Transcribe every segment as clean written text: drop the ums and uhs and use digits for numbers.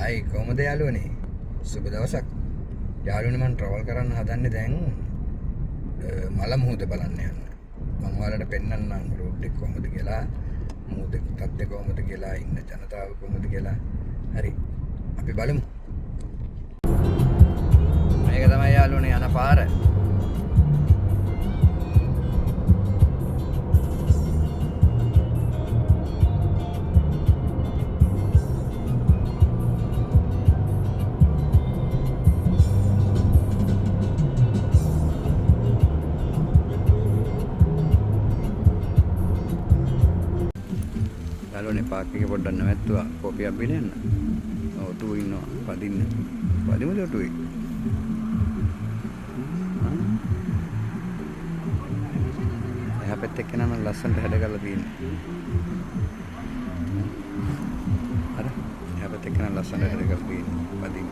ආයි කොහමද යාළුවනේ? සුබ දවසක්. යාළුවනේ මම ට්‍රැවල් කරන්න හදන්නේ දැන් මල මුහුද බලන්න යන්න. මම ඔයාලට පෙන්නන්නම් රෝඩ් එක කොහමද කියලා, මුහුදේ තත්ත්වය කොහමද කියලා, ඉන්න ජනතාව කොහමද කියලා. හරි. අපි බලමු. මේක තමයි යාළුවනේ යන පාර. යාළුවනේ පාක් එකේ පොඩ්ඩක් නැවැත්තුවා කොපියක් බිලෙන්න. ඔටුව ඉන්නවා පදින්න. පදිමුද ඔටුවේ? එහා පැත්තේ කෙනා නම් ලස්සනට හැඩ කරලා තියෙනවා. අර එහා පැත්තේ කෙනා ලස්සනට හැඩ කරලා තියෙනවා. පදින්න.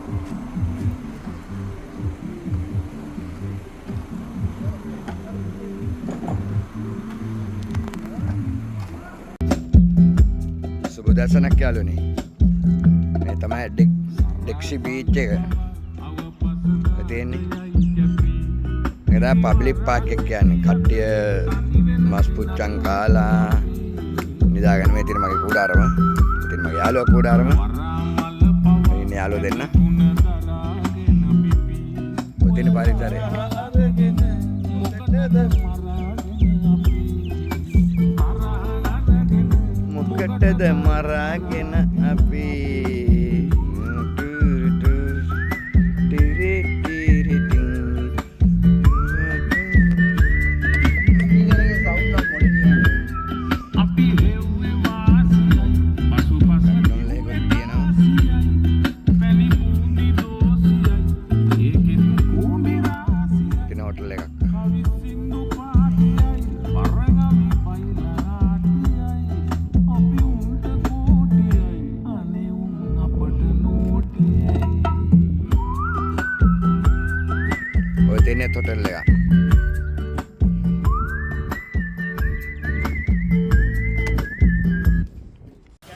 දර්ශනක් යාළුවනේ. මේ තමයි ඩෙක්සි බීච් එක. තියෙන්නේ. මේක තමයි පබ්ලික් පාක් එක කියන්නේ. කට්ටිය මස් පුච්චන් කාලා නිදාගෙන මේ තියෙන මගේ කුඩාරම. ඉතින් මගේ යාළුවා කුඩාරම. මේ ඉන්නේ යාළුවෝ දෙන්න. ඔය තියෙන පරිසරය. මොකටද මරාගෙන අපි net hotel එක.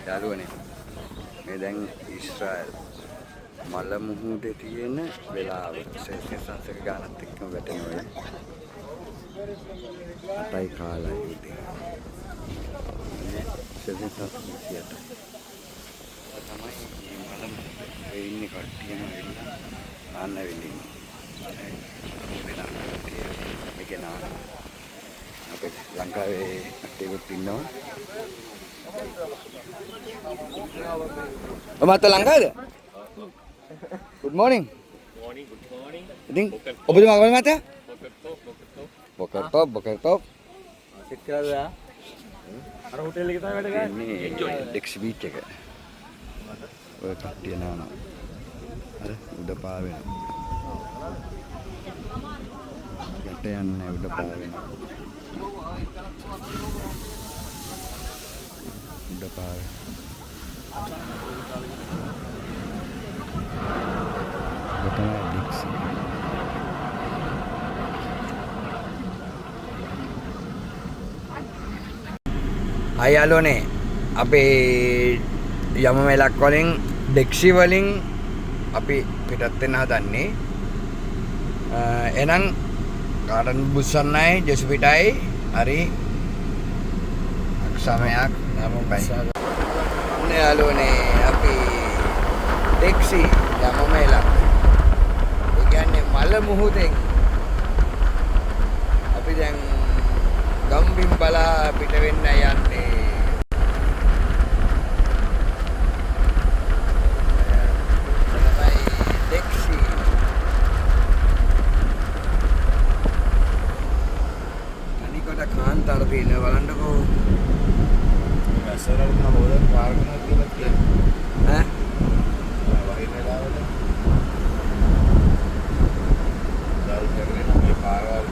යාළුවනේ මේ දැන් ඊශ්‍රායල් මල මුහුදේ තියෙන වෙලාව සෙල්සියස් අංශක ගානත් එක්කම වැටෙනවා. 8යි කාලයි උදේ. සෙල්සියස් අංශක 38. තමයි මල මුහුදේ ඉන්නේ කට්ටියම වෙලා ආන්න වෙන්නේ. අපේ ලංකාවේ කට්ටියකුත් ඉන්නවා. ඔබත් ලංකාවේද? good morning. good morning. ඉතින් ඔබද මගවල මත? බොකර් top. සිත් කරලා අර හොටෙල් එකේ තමයි වැඩ ගන්න. මේ ඩෙක්ස් බීච් එක. ඔය කට්ටිය නානවා. අර උඩ පාවෙනවා. යට යන්නේ උඩ පාවෙනවා. උඩ පාවෙනවා. Betul diksi. Hai යාළුවනේ අපේ යම මෙලක් වලින් ඩෙක්සි වලින් අපි පිටත් වෙන්න හදන්නේ. එහෙනම් කාටන් බුස්සන්නයි ජෙසුපිටයි හරි අක්ෂමයක් නම බයි. උනේ යාළුවනේ අපි ඩෙක්සි යම මෙලක්. ඒ කියන්නේ මල මුහුදෙන් අපි දැන් ගම්බිම් බලා පිට වෙන්න යන්නේ. කාන්තාර තියෙන බලන්නකෝ. ඇසරල් නම් හොදන් පාර්කන කියලා කියන්නේ. ඈ? වහින වෙලාවට. දාල් කරගෙන මේ පාරවල්